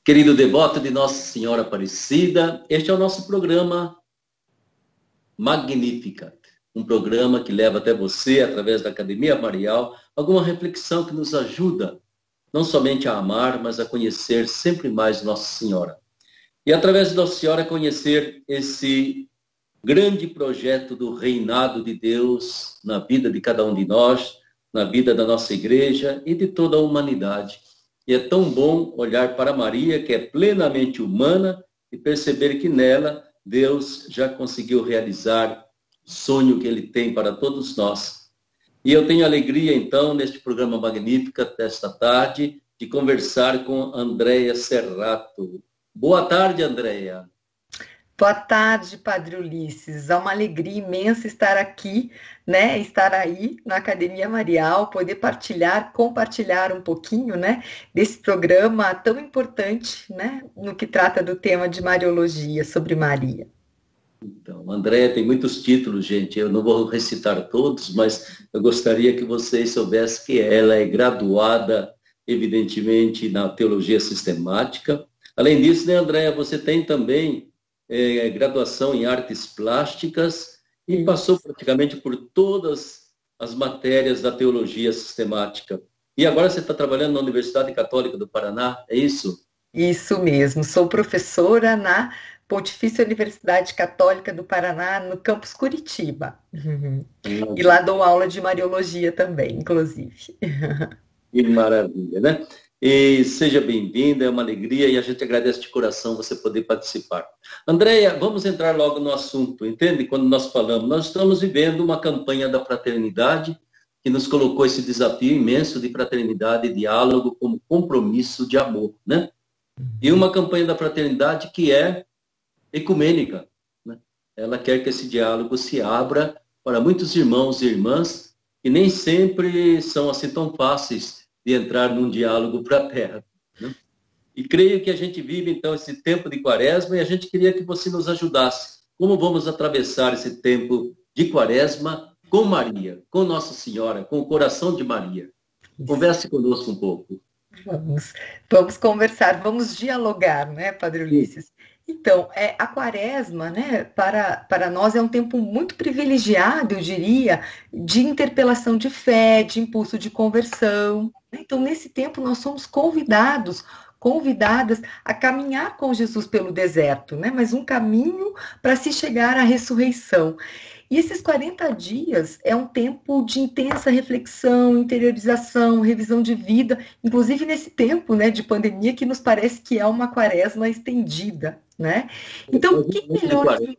Querido devoto de Nossa Senhora Aparecida, este é o nosso programa Magnificat, um programa que leva até você, através da Academia Marial, alguma reflexão que nos ajuda não somente a amar, mas a conhecer sempre mais Nossa Senhora. E através de Nossa Senhora conhecer esse grande projeto do reinado de Deus na vida de cada um de nós, na vida da nossa igreja e de toda a humanidade. E é tão bom olhar para Maria, que é plenamente humana, e perceber que nela Deus já conseguiu realizar o sonho que Ele tem para todos nós. E eu tenho alegria, então, neste programa magnífico desta tarde, de conversar com Andréia Serrato. Boa tarde, Andréia. Boa tarde, Padre Ulisses. É uma alegria imensa estar aqui, né? Estar aí na Academia Marial, poder compartilhar um pouquinho, né? Desse programa tão importante, né? No que trata do tema de Mariologia, sobre Maria. Então, Andréia tem muitos títulos, gente. Eu não vou recitar todos, mas eu gostaria que vocês soubessem que ela é graduada, evidentemente, na Teologia Sistemática. Além disso, né, Andréia, você tem também graduação em artes plásticas e passou praticamente por todas as matérias da teologia sistemática. E agora você está trabalhando na Universidade Católica do Paraná, é isso? Isso mesmo, sou professora na Pontifícia Universidade Católica do Paraná, no campus Curitiba. E lá dou aula de Mariologia também, inclusive. Que maravilha, né? E seja bem-vinda, é uma alegria e a gente agradece de coração você poder participar. Andréia, vamos entrar logo no assunto, entende? Quando nós falamos, nós estamos vivendo uma campanha da fraternidade que nos colocou esse desafio imenso de fraternidade e diálogo como compromisso de amor, né? E uma campanha da fraternidade que é ecumênica, né? Ela quer que esse diálogo se abra para muitos irmãos e irmãs que nem sempre são assim tão fáceis de entrar num diálogo fraterno, né? E creio que a gente vive, então, esse tempo de quaresma e a gente queria que você nos ajudasse. Como vamos atravessar esse tempo de quaresma com Maria, com Nossa Senhora, com o coração de Maria? Converse conosco um pouco. Vamos conversar, vamos dialogar, né, Padre Ulisses? Então, a quaresma, né, para nós é um tempo muito privilegiado, eu diria, de interpelação de fé, de impulso de conversão. Então, nesse tempo, nós somos convidadas a caminhar com Jesus pelo deserto, né? Mas um caminho para se chegar à ressurreição. E esses 40 dias é um tempo de intensa reflexão, interiorização, revisão de vida, inclusive nesse tempo, né, de pandemia que nos parece que é uma quaresma estendida, né? Então, quem melhor que...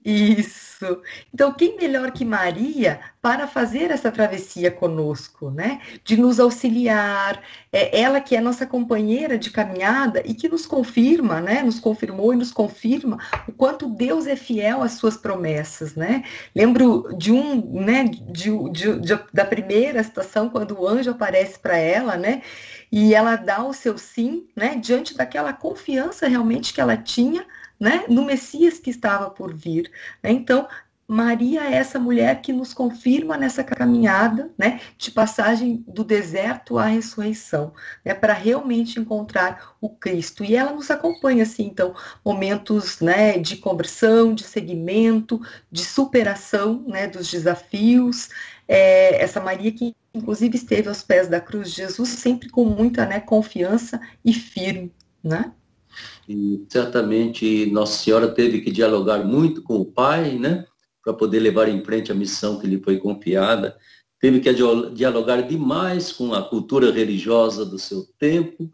Isso. Então, quem melhor que Maria para fazer essa travessia conosco, né? De nos auxiliar, ela que é nossa companheira de caminhada e que nos confirma, né? Nos confirmou e nos confirma o quanto Deus é fiel às suas promessas, né? Lembro de da primeira situação quando o anjo aparece para ela, né? E ela dá o seu sim, né? Diante daquela confiança realmente que ela tinha, né, no Messias que estava por vir. Então, Maria é essa mulher que nos confirma nessa caminhada, né, de passagem do deserto à ressurreição, né, para realmente encontrar o Cristo. E ela nos acompanha, assim, então, momentos, né, de conversão, de seguimento, de superação, né, dos desafios. Essa Maria que, inclusive, esteve aos pés da cruz de Jesus, sempre com muita, né, confiança e firme, né? E certamente Nossa Senhora teve que dialogar muito com o Pai, né, para poder levar em frente a missão que lhe foi confiada. Teve que dialogar demais com a cultura religiosa do seu tempo,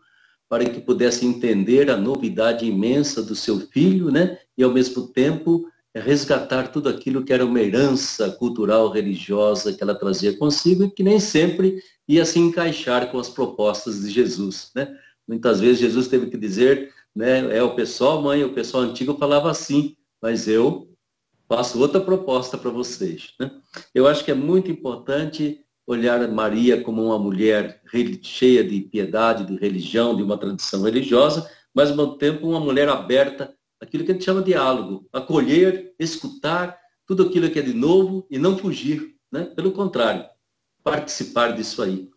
para que pudesse entender a novidade imensa do seu filho, né, e ao mesmo tempo resgatar tudo aquilo que era uma herança cultural religiosa que ela trazia consigo e que nem sempre ia se encaixar com as propostas de Jesus, né? Muitas vezes Jesus teve que dizer, né, o pessoal antigo falava assim, mas eu faço outra proposta para vocês, né? Eu acho que é muito importante olhar Maria como uma mulher cheia de piedade, de religião, de uma tradição religiosa, mas ao mesmo tempo uma mulher aberta àquilo que a gente chama de diálogo, acolher, escutar tudo aquilo que é de novo e não fugir, né? Pelo contrário, participar disso aí.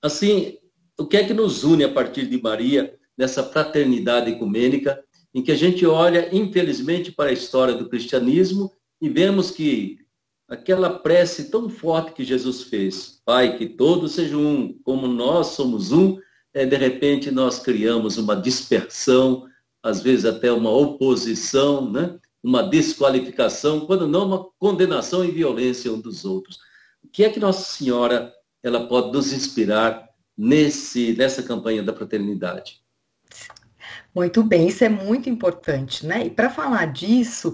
Assim, o que é que nos une a partir de Maria nessa fraternidade ecumênica, em que a gente olha, infelizmente, para a história do cristianismo e vemos que aquela prece tão forte que Jesus fez, Pai, que todos sejam um, como nós somos um, de repente nós criamos uma dispersão, às vezes até uma oposição, né? Uma desqualificação, quando não uma condenação e violência um dos outros. O que é que Nossa Senhora ela pode nos inspirar nessa campanha da fraternidade? Muito bem, isso é muito importante, né? E para falar disso,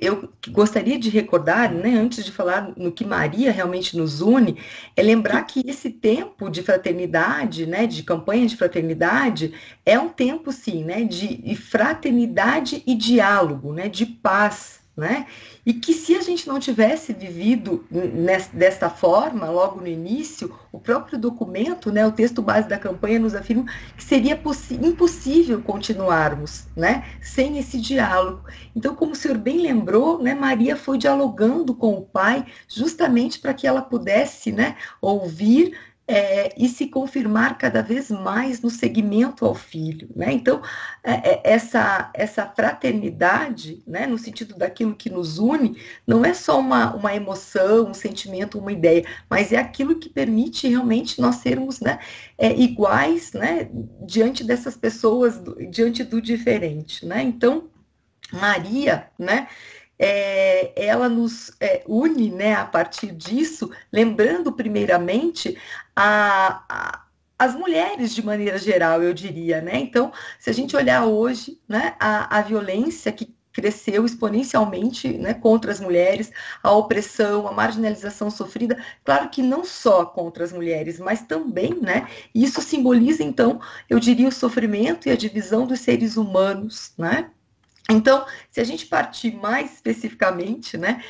eu gostaria de recordar, né, antes de falar no que Maria realmente nos une, é lembrar que esse tempo de fraternidade, né, de campanha de fraternidade, é um tempo, sim, né, de fraternidade e diálogo, né, de paz, né? E que se a gente não tivesse vivido desta forma, logo no início, o próprio documento, né, o texto base da campanha nos afirma que seria impossível continuarmos, né, sem esse diálogo. Então, como o senhor bem lembrou, né, Maria foi dialogando com o Pai justamente para que ela pudesse, né, ouvir e se confirmar cada vez mais no seguimento ao filho, né? Então, essa fraternidade, né, no sentido daquilo que nos une, não é só uma emoção, um sentimento, uma ideia, mas é aquilo que permite realmente nós sermos, né, iguais, né, diante dessas pessoas, diante do diferente, né? Então, Maria, né, ela nos une, né, a partir disso, lembrando primeiramente as mulheres de maneira geral, eu diria, né? Então, se a gente olhar hoje, né, a violência que cresceu exponencialmente, né, contra as mulheres, a opressão, a marginalização sofrida, claro que não só contra as mulheres, mas também, né, isso simboliza, então, eu diria, o sofrimento e a divisão dos seres humanos, né? Então, se a gente partir mais especificamente, né,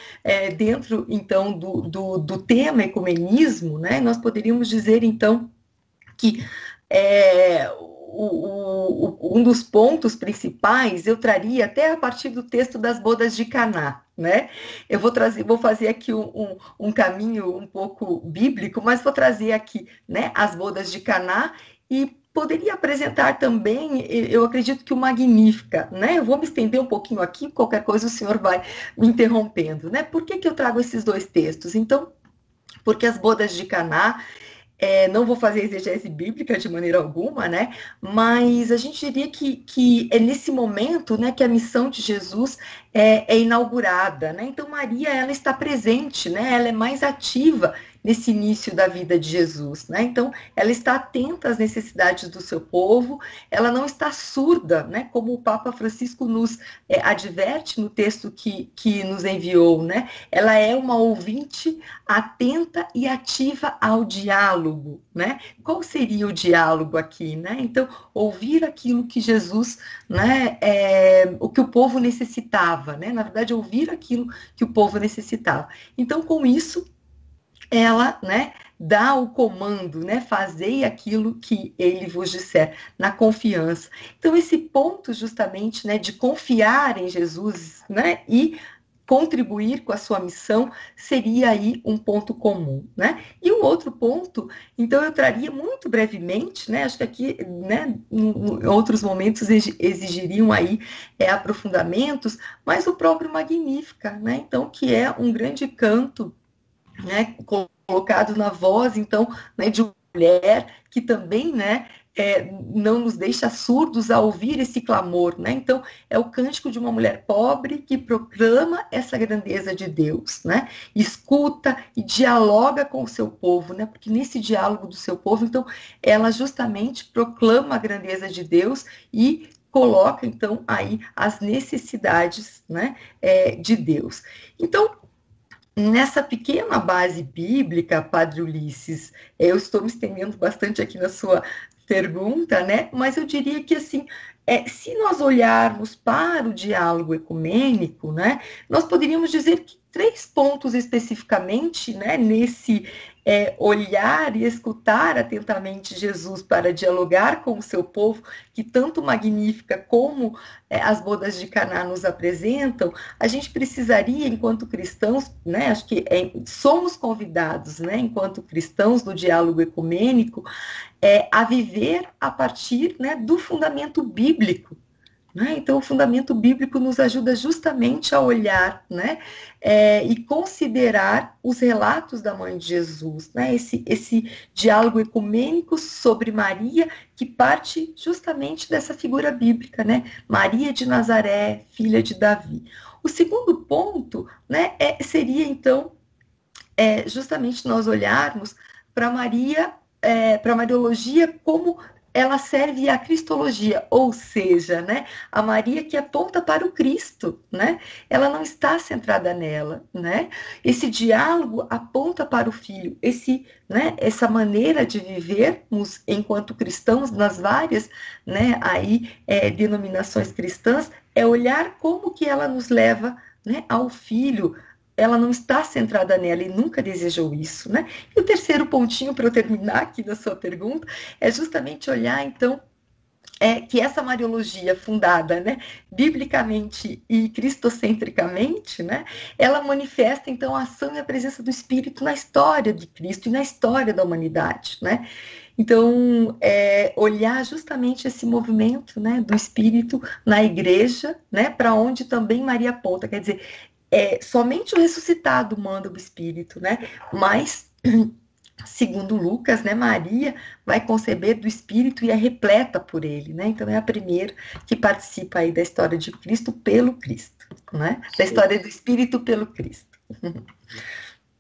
dentro, então, do tema ecumenismo, né, nós poderíamos dizer, então, que um dos pontos principais eu traria até a partir do texto das bodas de Caná, né? Eu vou fazer aqui um caminho um pouco bíblico, mas vou trazer aqui, né, as bodas de Caná e poderia apresentar também, eu acredito que o Magnífica, né? Eu vou me estender um pouquinho aqui, qualquer coisa o senhor vai me interrompendo, né? Por que eu trago esses dois textos? Então, porque as bodas de Caná, não vou fazer exegese bíblica de maneira alguma, né? Mas a gente diria que é nesse momento, né, que a missão de Jesus é inaugurada, né? Então Maria, ela está presente, né? Ela é mais ativa nesse início da vida de Jesus, né? Então, ela está atenta às necessidades do seu povo, ela não está surda, né? Como o Papa Francisco nos adverte no texto que nos enviou, né? Ela é uma ouvinte atenta e ativa ao diálogo, né? Qual seria o diálogo aqui, né? Então, ouvir aquilo que Jesus, né? O que o povo necessitava, né? Na verdade, ouvir aquilo que o povo necessitava. Então, com isso, ela, né, dá o comando, né, fazei aquilo que ele vos disser, na confiança. Então, esse ponto justamente, né, de confiar em Jesus, né, e contribuir com a sua missão, seria aí um ponto comum, né? E o outro ponto, então eu traria muito brevemente, né, acho que aqui, né, em outros momentos exigiriam aí aprofundamentos, mas o próprio Magnífica, né, então, que é um grande canto, né, colocado na voz, então, né, de uma mulher que também, né, não nos deixa surdos a ouvir esse clamor, né? Então, é o cântico de uma mulher pobre que proclama essa grandeza de Deus, né? Escuta e dialoga com o seu povo, né? Porque nesse diálogo do seu povo, então, ela justamente proclama a grandeza de Deus e coloca, então, aí as necessidades, né, de Deus. Então, nessa pequena base bíblica, Padre Ulisses, eu estou me estendendo bastante aqui na sua pergunta, né? Mas eu diria que, assim, se nós olharmos para o diálogo ecumênico, né, nós poderíamos dizer que 3 pontos especificamente, né, olhar e escutar atentamente Jesus para dialogar com o seu povo, que tanto Magnífica como as bodas de Caná nos apresentam, a gente precisaria, enquanto cristãos, né, acho que somos convidados, né, enquanto cristãos do diálogo ecumênico, a viver a partir, né, do fundamento bíblico. Né? Então, o fundamento bíblico nos ajuda justamente a olhar, né, e considerar os relatos da mãe de Jesus, né, esse diálogo ecumênico sobre Maria, que parte justamente dessa figura bíblica, né, Maria de Nazaré, filha de Davi. O segundo ponto, né, seria, então, justamente nós olharmos para Maria, para a Mariologia como ela serve à Cristologia, ou seja, né, a Maria que aponta para o Cristo, né? Ela não está centrada nela, né? Esse diálogo aponta para o Filho, né, essa maneira de vivermos enquanto cristãos nas várias, né, denominações cristãs, é olhar como que ela nos leva, né, ao Filho. Ela não está centrada nela e nunca desejou isso, né? E o terceiro pontinho, para eu terminar aqui da sua pergunta, é justamente olhar, então, que essa Mariologia fundada, né, biblicamente e cristocentricamente, né, ela manifesta, então, a ação e a presença do Espírito na história de Cristo e na história da humanidade, né? Então, olhar justamente esse movimento, né, do Espírito na igreja, né, para onde também Maria aponta, quer dizer, somente o ressuscitado manda o Espírito, né? Mas, segundo Lucas, né, Maria vai conceber do Espírito e é repleta por ele, né? Então é a primeira que participa aí da história de Cristo pelo Cristo, né? Da história do Espírito pelo Cristo.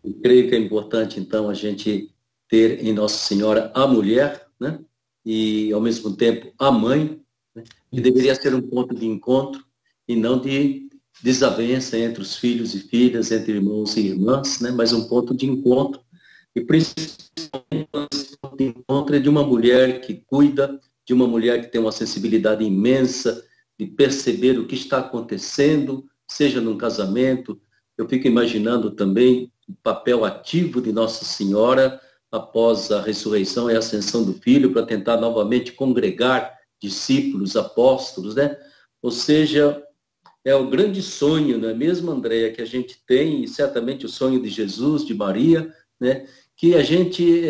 Eu creio que é importante, então, a gente ter em Nossa Senhora a mulher, né? E, ao mesmo tempo, a mãe, né? Que deveria ser um ponto de encontro e não de desavença entre os filhos e filhas, entre irmãos e irmãs, né? Mas um ponto de encontro. E principalmente esse ponto de encontro é de uma mulher que cuida, de uma mulher que tem uma sensibilidade imensa de perceber o que está acontecendo, seja num casamento. Eu fico imaginando também o papel ativo de Nossa Senhora após a ressurreição e a ascensão do Filho para tentar novamente congregar discípulos, apóstolos, né? Ou seja, é o grande sonho, não é mesmo, Andréia, que a gente tem, e certamente o sonho de Jesus, de Maria, né? Que a gente,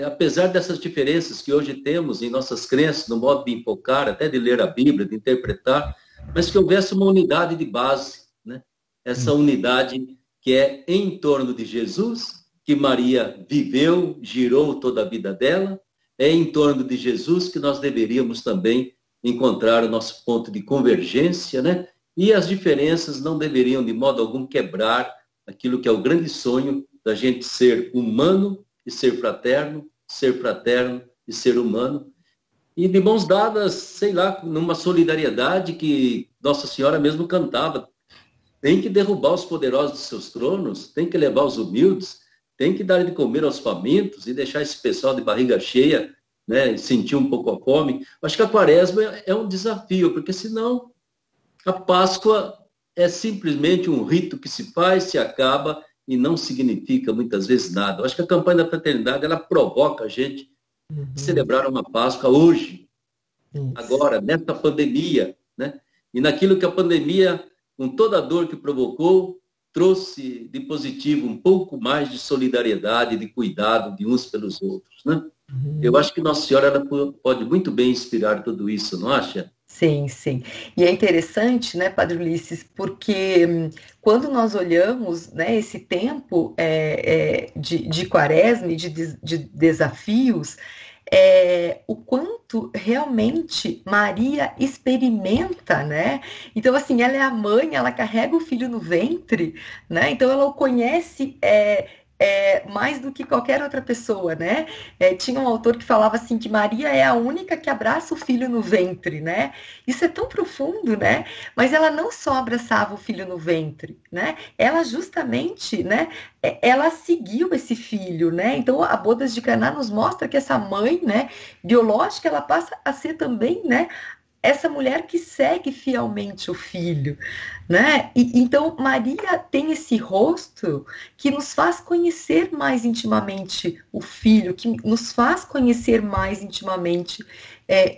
apesar dessas diferenças que hoje temos em nossas crenças, no modo de enfocar, até de ler a Bíblia, de interpretar, mas que houvesse uma unidade de base, né? Essa unidade que é em torno de Jesus, que Maria viveu, girou toda a vida dela, é em torno de Jesus que nós deveríamos também encontrar o nosso ponto de convergência, né? E as diferenças não deveriam, de modo algum, quebrar aquilo que é o grande sonho da gente ser humano e ser fraterno e ser humano. E de mãos dadas, sei lá, numa solidariedade que Nossa Senhora mesmo cantava. Tem que derrubar os poderosos dos seus tronos, tem que levar os humildes, tem que dar de comer aos famintos e deixar esse pessoal de barriga cheia, né, sentir um pouco a fome. Acho que a Quaresma é um desafio, porque senão a Páscoa é simplesmente um rito que se faz, se acaba e não significa muitas vezes nada. Eu acho que a campanha da fraternidade, ela provoca a gente a celebrar uma Páscoa hoje, agora, nesta pandemia, né? E naquilo que a pandemia, com toda a dor que provocou, trouxe de positivo um pouco mais de solidariedade, de cuidado de uns pelos outros, né? Eu acho que Nossa Senhora ela pode muito bem inspirar tudo isso, não acha? Sim, sim. E é interessante, né, Padre Ulisses, porque quando nós olhamos, né, esse tempo de quaresma e de desafios, o quanto realmente Maria experimenta, né? Então, assim, ela é a mãe, ela carrega o filho no ventre, né? Então, ela o conhece mais do que qualquer outra pessoa, né? Tinha um autor que falava assim que Maria é a única que abraça o filho no ventre, né? Isso é tão profundo, né? Mas ela não só abraçava o filho no ventre, né? Ela justamente, né? Ela seguiu esse filho, né? Então a Bodas de Caná nos mostra que essa mãe, né? Biológica, ela passa a ser também, né? Essa mulher que segue fielmente o filho, né? E, então, Maria tem esse rosto que nos faz conhecer mais intimamente o Filho, que nos faz conhecer mais intimamente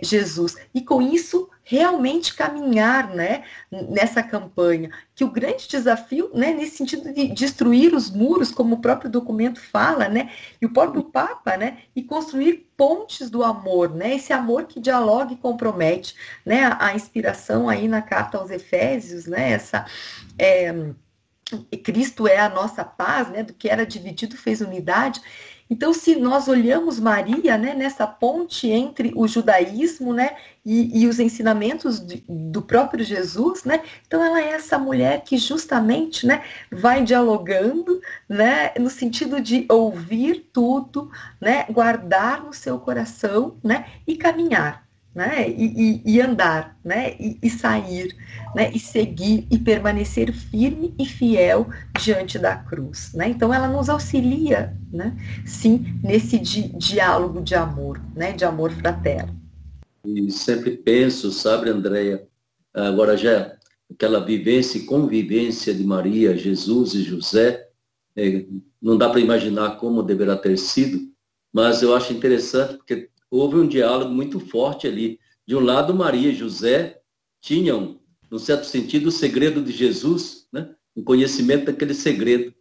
Jesus. E com isso, realmente caminhar, né, nessa campanha. Que o grande desafio, né, nesse sentido de destruir os muros, como o próprio documento fala, né, e o próprio Papa, né, e construir pontes do amor, né, esse amor que dialoga e compromete, né, a inspiração aí na carta aos Efésios, né, essa Cristo é a nossa paz, né, do que era dividido fez unidade. Então, se nós olhamos Maria, né, nessa ponte entre o judaísmo, né, e os ensinamentos do próprio Jesus, né, então ela é essa mulher que justamente, né, vai dialogando, né, no sentido de ouvir tudo, né, guardar no seu coração, né, e caminhar, né, e andar, né, e sair, né, e seguir e permanecer firme e fiel diante da cruz, né? Então ela nos auxilia, né, sim, nesse diálogo de amor, né, de amor fraterno. E sempre penso, sabe, Andréia, agora já aquela vivência e convivência de Maria, Jesus e José, não dá para imaginar como deverá ter sido, mas eu acho interessante porque houve um diálogo muito forte ali. De um lado, Maria e José tinham, num certo sentido, o segredo de Jesus, né? O conhecimento daquele segredo,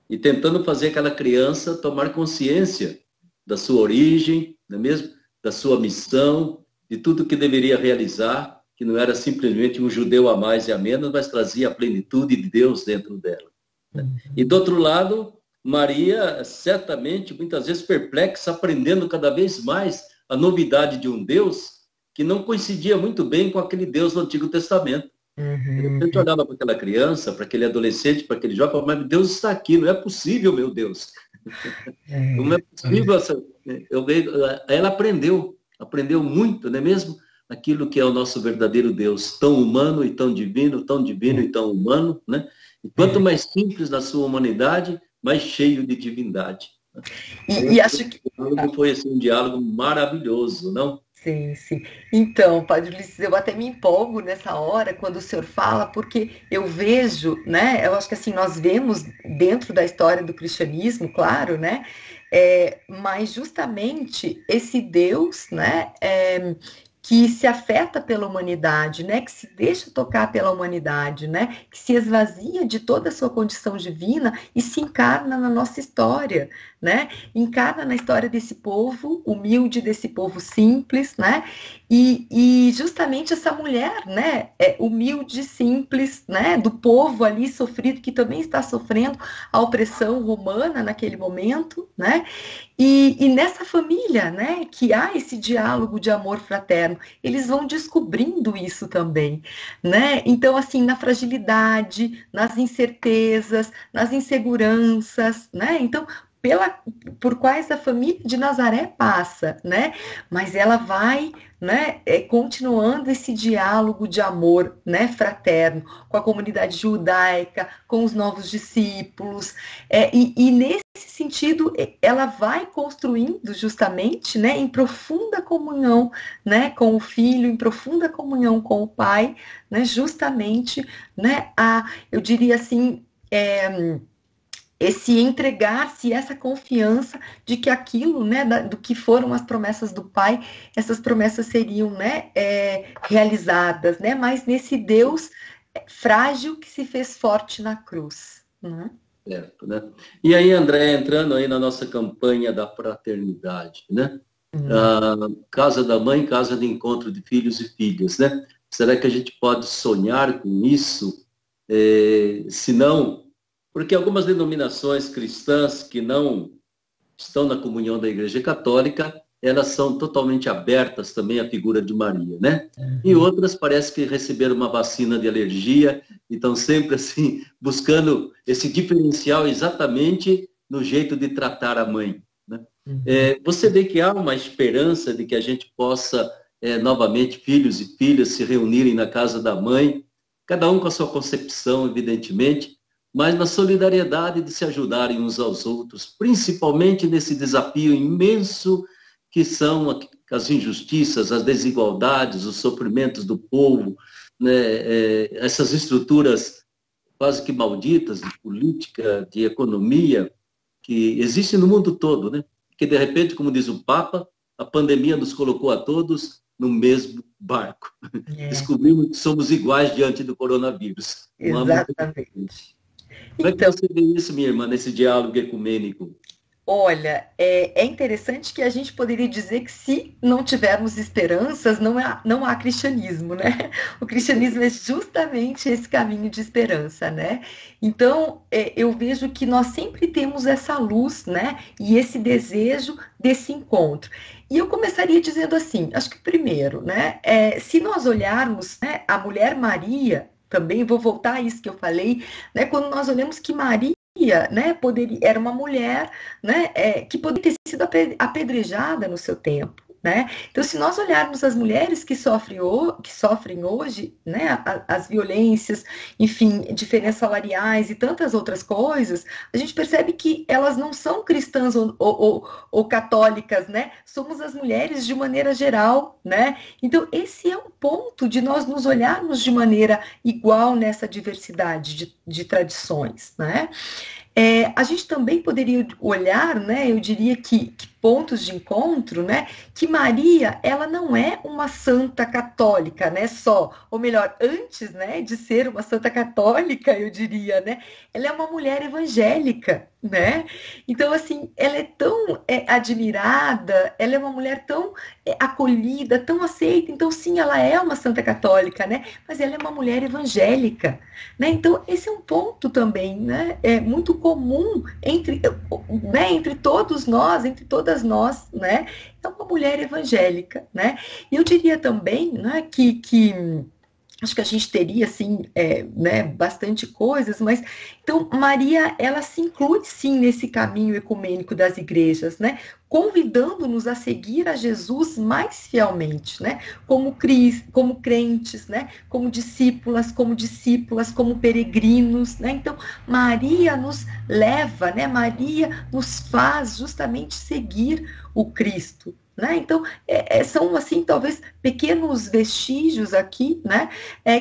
e tentando fazer aquela criança tomar consciência da sua origem, não é mesmo? Da sua missão, de tudo que deveria realizar, que não era simplesmente um judeu a mais e a menos, mas trazia a plenitude de Deus dentro dela. Né? E do outro lado, Maria, certamente, muitas vezes perplexa, aprendendo cada vez mais a novidade de um Deus que não coincidia muito bem com aquele Deus do Antigo Testamento. De repente olhava para aquela criança, para aquele adolescente, para aquele jovem, mas Deus está aqui, não é possível, meu Deus. Não é possível. Ela aprendeu muito, não é mesmo? Aquilo que é o nosso verdadeiro Deus, tão humano e tão divino e tão humano, né? E quanto mais simples na sua humanidade, mais cheio de divindade. E acho que foi assim, um diálogo maravilhoso, não? Sim, sim. Então, Padre Ulisses, eu até me empolgo nessa hora quando o senhor fala, porque eu vejo, né? Eu acho que assim, nós vemos dentro da história do cristianismo, claro, né? Mas justamente esse Deus, né? Que se afeta pela humanidade, né? Que se deixa tocar pela humanidade, né? Que se esvazia de toda a sua condição divina e se encarna na nossa história, né? Encarna na história desse povo humilde, desse povo simples, né? E justamente essa mulher, né? Humilde, simples, né? Do povo ali sofrido, que também está sofrendo a opressão romana naquele momento, né? E nessa família, né, que há esse diálogo de amor fraterno, eles vão descobrindo isso também, né? Então, assim, na fragilidade, nas incertezas, nas inseguranças, né? Então, por quais a família de Nazaré passa, né? Mas ela vai, né, continuando esse diálogo de amor, né, fraterno, com a comunidade judaica, com os novos discípulos, e nesse sentido, ela vai construindo justamente, né, em profunda comunhão, né, com o Filho, em profunda comunhão com o Pai, né, justamente, né, eu diria assim, esse entregar-se, essa confiança de que aquilo, né, do que foram as promessas do Pai, essas promessas seriam, né, realizadas, né, mas nesse Deus frágil que se fez forte na cruz, né? Certo, né? E aí, André, entrando aí na nossa campanha da fraternidade, né? Casa da Mãe, casa de encontro de filhos e filhas, né? Será que a gente pode sonhar com isso? Se não, porque algumas denominações cristãs que não estão na comunhão da Igreja Católica, elas são totalmente abertas também à figura de Maria, né? E outras parece que receberam uma vacina de alergia e estão sempre assim, buscando esse diferencial exatamente no jeito de tratar a mãe, né? Você vê que há uma esperança de que a gente possa, novamente, filhos e filhas se reunirem na casa da mãe, cada um com a sua concepção, evidentemente, mas na solidariedade de se ajudarem uns aos outros, principalmente nesse desafio imenso que são as injustiças, as desigualdades, os sofrimentos do povo, né? Essas estruturas quase que malditas de política, de economia, que existem no mundo todo, né? Que, de repente, como diz o Papa, a pandemia nos colocou a todos no mesmo barco. É, Descobrimos que somos iguais diante do coronavírus. Não há muito exatamente. diferente. Como é que Então, você vê isso, minha irmã, nesse diálogo ecumênico? olha, é interessante que a gente poderia dizer que se não tivermos esperanças, não há cristianismo, né? O cristianismo é justamente esse caminho de esperança, né? Então, eu vejo que nós sempre temos essa luz, né? E esse desejo desse encontro. E eu começaria dizendo assim, acho que primeiro, né? Se nós olharmos, né, a mulher Maria, também vou voltar a isso que eu falei, né? Quando nós olhamos que Maria, né, era uma mulher, né, que poderia ter sido apedrejada no seu tempo. Né? Então, se nós olharmos as mulheres que sofrem hoje, né, as violências, enfim, diferenças salariais e tantas outras coisas, a gente percebe que elas não são cristãs ou católicas, né? Somos as mulheres de maneira geral, né? Então, esse é um ponto de nós nos olharmos de maneira igual nessa diversidade de tradições, né? A gente também poderia olhar, né, eu diria que pontos de encontro, né, que Maria, ela não é uma santa católica, né, só, ou melhor, antes, né, de ser uma santa católica, eu diria, né, ela é uma mulher evangélica, né, então, assim, ela é tão admirada, ela é uma mulher tão acolhida, tão aceita, então, sim, ela é uma santa católica, né, mas ela é uma mulher evangélica, né, então, esse é um ponto também, né, muito comum entre todos nós, entre todas nós, né? É uma mulher evangélica, né? E eu diria também, né, que acho que a gente teria, assim, né, bastante coisas, mas, então, Maria, ela se inclui, sim, nesse caminho ecumênico das igrejas, né, convidando-nos a seguir a Jesus mais fielmente, né, como crentes, né, como discípulas, como peregrinos, né, então, Maria nos leva, né, Maria nos faz justamente seguir o Cristo, né, então, são, assim, talvez pequenos vestígios aqui, né,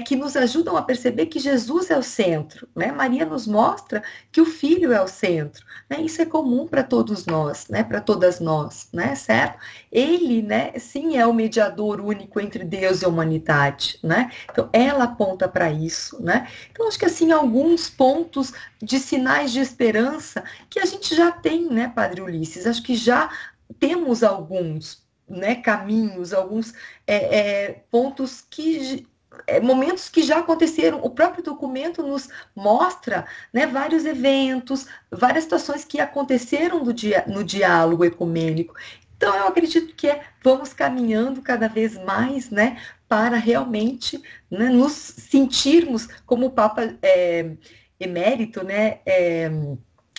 que nos ajudam a perceber que Jesus é o centro, né? Maria nos mostra que o Filho é o centro, né? Isso é comum para todos nós, né? Para todas nós, né? Certo? Ele, né? Sim, é o mediador único entre Deus e a humanidade, né? Então, ela aponta para isso, né? Então, acho que, assim, alguns pontos de sinais de esperança que a gente já tem, né, Padre Ulisses? Acho que já temos alguns, né, caminhos, alguns pontos que momentos que já aconteceram. O próprio documento nos mostra, né, vários eventos, várias situações que aconteceram no diálogo ecumênico. Então, eu acredito que vamos caminhando cada vez mais, né, para realmente, né, nos sentirmos como o Papa emérito, né,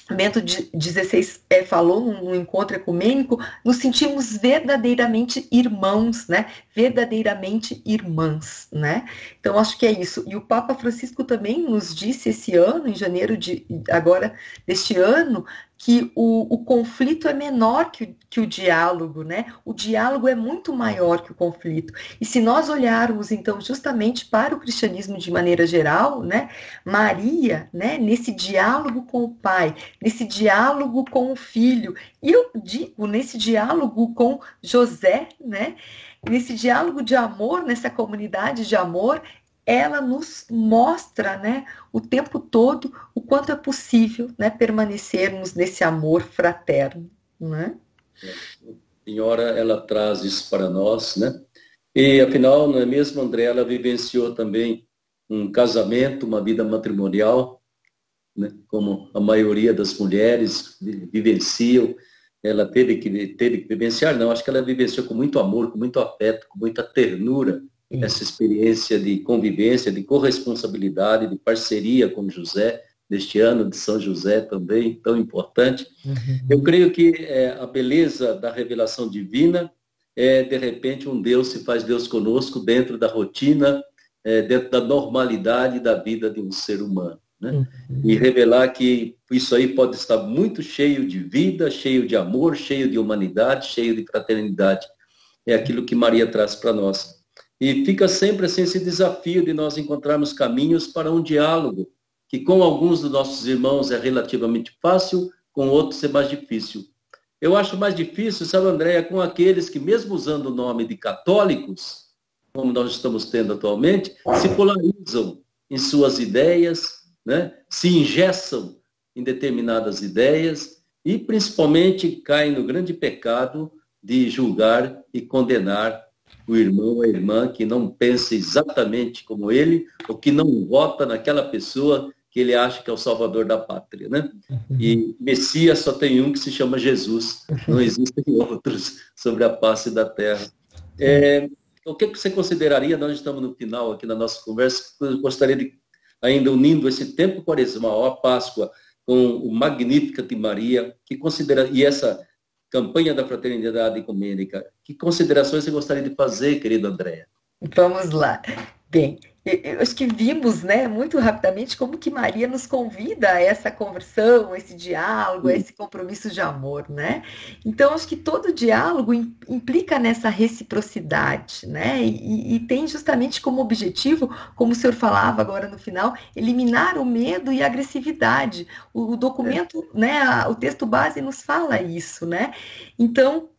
Bento XVI falou num encontro ecumênico, nos sentimos verdadeiramente irmãos, né? Verdadeiramente irmãs, né? Então, acho que é isso. E o Papa Francisco também nos disse esse ano, em janeiro deste ano, que o conflito é menor que o diálogo, né? O diálogo é muito maior que o conflito. E se nós olharmos, então, justamente para o cristianismo de maneira geral, né? Maria, né? Nesse diálogo com o Pai, nesse diálogo com o Filho, e eu digo, nesse diálogo com José, né? Nesse diálogo de amor, nessa comunidade de amor, ela nos mostra, né, o tempo todo o quanto é possível, né, permanecermos nesse amor fraterno, né? A Senhora, ela traz isso para nós, né? E, afinal, não é mesmo, André? Ela vivenciou também um casamento, uma vida matrimonial, né? Como a maioria das mulheres vivenciam. Ela teve que vivenciar, não, acho que ela vivenciou com muito amor, com muito afeto, com muita ternura, essa experiência de convivência, de corresponsabilidade, de parceria com José, neste ano de São José também, tão importante. Eu creio que a beleza da revelação divina de repente, um Deus se faz Deus conosco dentro da rotina, dentro da normalidade da vida de um ser humano, né? E revelar que isso aí pode estar muito cheio de vida, cheio de amor, cheio de humanidade, cheio de fraternidade. É aquilo que Maria traz para nós. E fica sempre assim esse desafio de nós encontrarmos caminhos para um diálogo que com alguns dos nossos irmãos é relativamente fácil, com outros é mais difícil. Eu acho mais difícil, sabe, Andréia, com aqueles que, mesmo usando o nome de católicos, como nós estamos tendo atualmente, se polarizam em suas ideias, né? Se engessam em determinadas ideias e, principalmente, caem no grande pecado de julgar e condenar o irmão ou a irmã que não pensa exatamente como ele ou que não vota naquela pessoa que ele acha que é o salvador da pátria, né? E Messias só tem um que se chama Jesus, não existem outros sobre a face da terra. O que você consideraria, nós estamos no final aqui na nossa conversa, eu gostaria de, ainda unindo esse tempo quaresmal, a Páscoa, com o Magnificat de Maria, e essa campanha da fraternidade ecumênica, que considerações você gostaria de fazer, querido Andréa? Vamos lá. Bem, eu acho que vimos, né, muito rapidamente como que Maria nos convida a essa conversão, a esse diálogo, a esse compromisso de amor, né? Então, acho que todo diálogo implica nessa reciprocidade, né? E tem justamente como objetivo, como o senhor falava agora no final, eliminar o medo e a agressividade. O documento, né, o texto base nos fala isso, né? Então,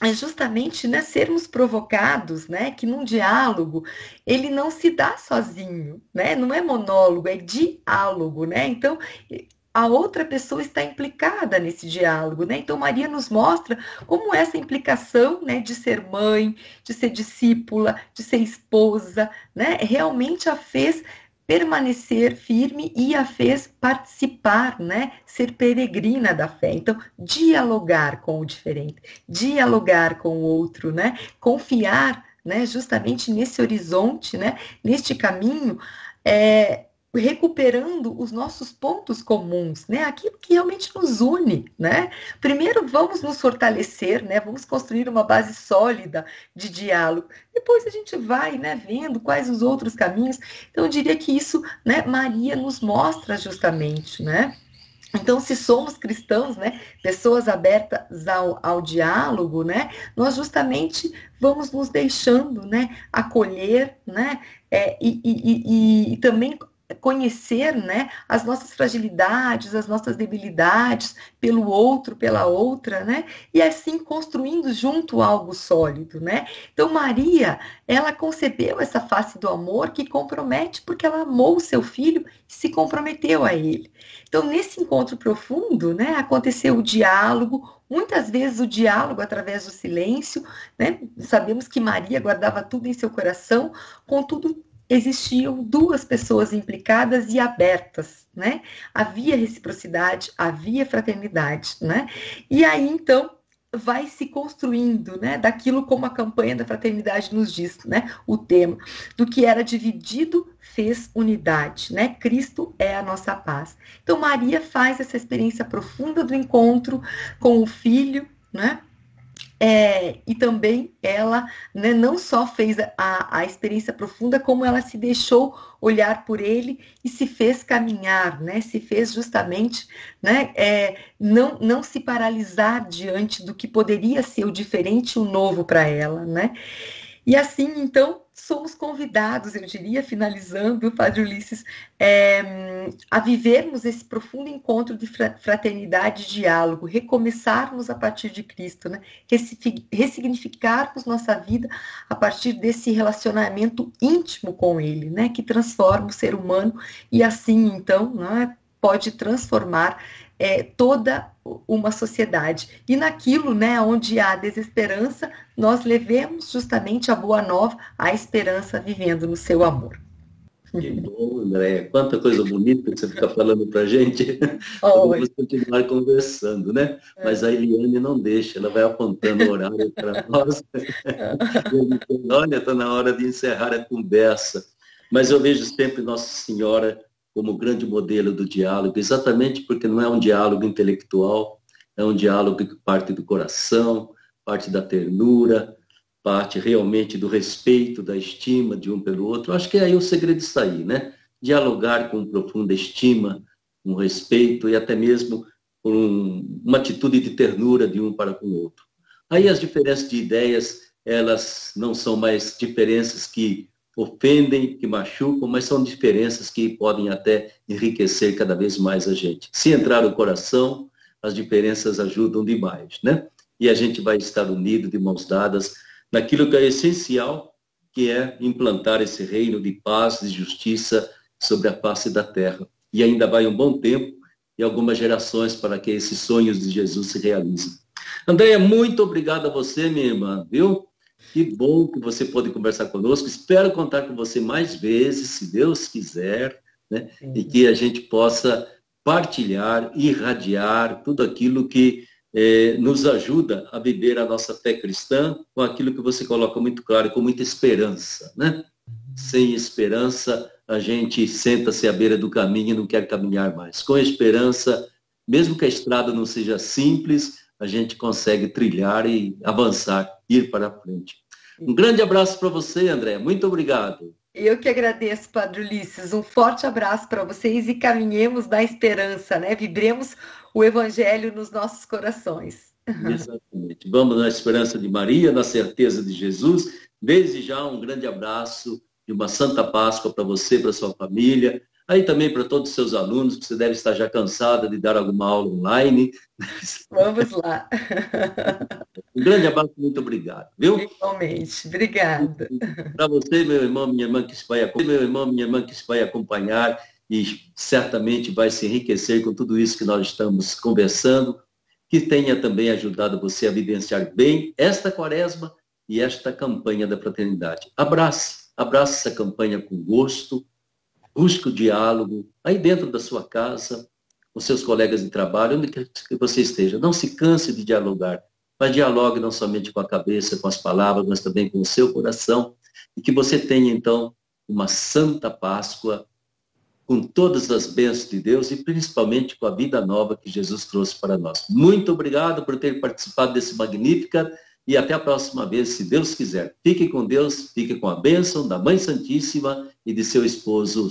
é justamente, né, sermos provocados, né, que num diálogo ele não se dá sozinho, né, não é monólogo, é diálogo, né, então a outra pessoa está implicada nesse diálogo, né, então Maria nos mostra como essa implicação, né, de ser mãe, de ser discípula, de ser esposa, né, realmente a fez permanecer firme e a fez participar, né? Ser peregrina da fé. Então, dialogar com o diferente, dialogar com o outro, né? Confiar, né? Justamente nesse horizonte, né? Neste caminho, recuperando os nossos pontos comuns, né? Aquilo que realmente nos une, né? Primeiro vamos nos fortalecer, né? Vamos construir uma base sólida de diálogo. Depois a gente vai, né, vendo quais os outros caminhos. Então eu diria que isso, né, Maria nos mostra justamente, né? Então, se somos cristãos, né, pessoas abertas ao diálogo, né, nós justamente vamos nos deixando, né, acolher, né, e também conhecer, né, as nossas fragilidades, as nossas debilidades pelo outro, pela outra, né, e assim construindo junto algo sólido, né. Então Maria, ela concebeu essa face do amor que compromete porque ela amou o seu filho e se comprometeu a ele. Então nesse encontro profundo, né, aconteceu o diálogo, muitas vezes o diálogo através do silêncio, né, sabemos que Maria guardava tudo em seu coração, contudo existiam duas pessoas implicadas e abertas, né? Havia reciprocidade, havia fraternidade, né? E aí, então, vai se construindo, né? Daquilo como a campanha da fraternidade nos diz, né? O tema, do que era dividido fez unidade, né? Cristo é a nossa paz. Então, Maria faz essa experiência profunda do encontro com o Filho, né? E também ela, né, não só fez a experiência profunda, como ela se deixou olhar por ele e se fez caminhar, né, se fez justamente, né, não se paralisar diante do que poderia ser o diferente e o novo para ela, né? E assim, então, somos convidados, eu diria, finalizando, Padre Ulisses, a vivermos esse profundo encontro de fraternidade e diálogo, recomeçarmos a partir de Cristo, né? Ressignificarmos nossa vida a partir desse relacionamento íntimo com Ele, né? Que transforma o ser humano e assim, então, né, pode transformar toda uma sociedade. E naquilo, né, onde há desesperança, nós levemos justamente a boa nova, a esperança vivendo no seu amor. Que bom, André. Quanta coisa bonita que você fica falando para a gente. Vamos continuar conversando, né? Mas a Eliane não deixa, ela vai apontando o horário para nós. Olha, está na hora de encerrar a conversa. Mas eu vejo sempre Nossa Senhora como grande modelo do diálogo, exatamente porque não é um diálogo intelectual, é um diálogo que parte do coração, parte da ternura, parte realmente do respeito, da estima de um pelo outro. Acho que aí o segredo está aí, né? Dialogar com profunda estima, com respeito e até mesmo com uma atitude de ternura de um para com o outro. Aí as diferenças de ideias, elas não são mais diferenças que ofendem, que machucam, mas são diferenças que podem até enriquecer cada vez mais a gente. Se entrar no coração, as diferenças ajudam demais, né? E a gente vai estar unido, de mãos dadas, naquilo que é essencial, que é implantar esse reino de paz e justiça sobre a face da terra. E ainda vai um bom tempo e algumas gerações para que esses sonhos de Jesus se realizem. Andréia, muito obrigado a você, minha irmã, viu? Que bom que você pôde conversar conosco. Espero contar com você mais vezes, se Deus quiser, né? E que a gente possa partilhar, irradiar tudo aquilo que nos ajuda a viver a nossa fé cristã com aquilo que você coloca muito claro, com muita esperança, né? Sem esperança, a gente senta-se à beira do caminho e não quer caminhar mais. Com esperança, mesmo que a estrada não seja simples, a gente consegue trilhar e avançar, ir para frente. Um grande abraço para você, André. Muito obrigado. Eu que agradeço, Padre Ulisses. Um forte abraço para vocês e caminhemos na esperança, né? Vibremos o Evangelho nos nossos corações. Exatamente. Vamos na esperança de Maria, na certeza de Jesus. Desde já, um grande abraço e uma Santa Páscoa para você, para sua família. Aí também para todos os seus alunos, que você deve estar já cansada de dar alguma aula online. Vamos lá. Um grande abraço, muito obrigado, viu? Igualmente, obrigada. Para você, meu irmão, minha irmã, que se vai acompanhar e certamente vai se enriquecer com tudo isso que nós estamos conversando, que tenha também ajudado você a vivenciar bem esta quaresma e esta campanha da fraternidade. Abrace essa campanha com gosto, busque o diálogo aí dentro da sua casa, com seus colegas de trabalho, onde quer que você esteja. Não se canse de dialogar, mas dialogue não somente com a cabeça, com as palavras, mas também com o seu coração, e que você tenha, então, uma Santa Páscoa, com todas as bênçãos de Deus e principalmente com a vida nova que Jesus trouxe para nós. Muito obrigado por ter participado desse Magnífica e até a próxima vez, se Deus quiser. Fique com Deus, fique com a bênção da Mãe Santíssima e de seu esposo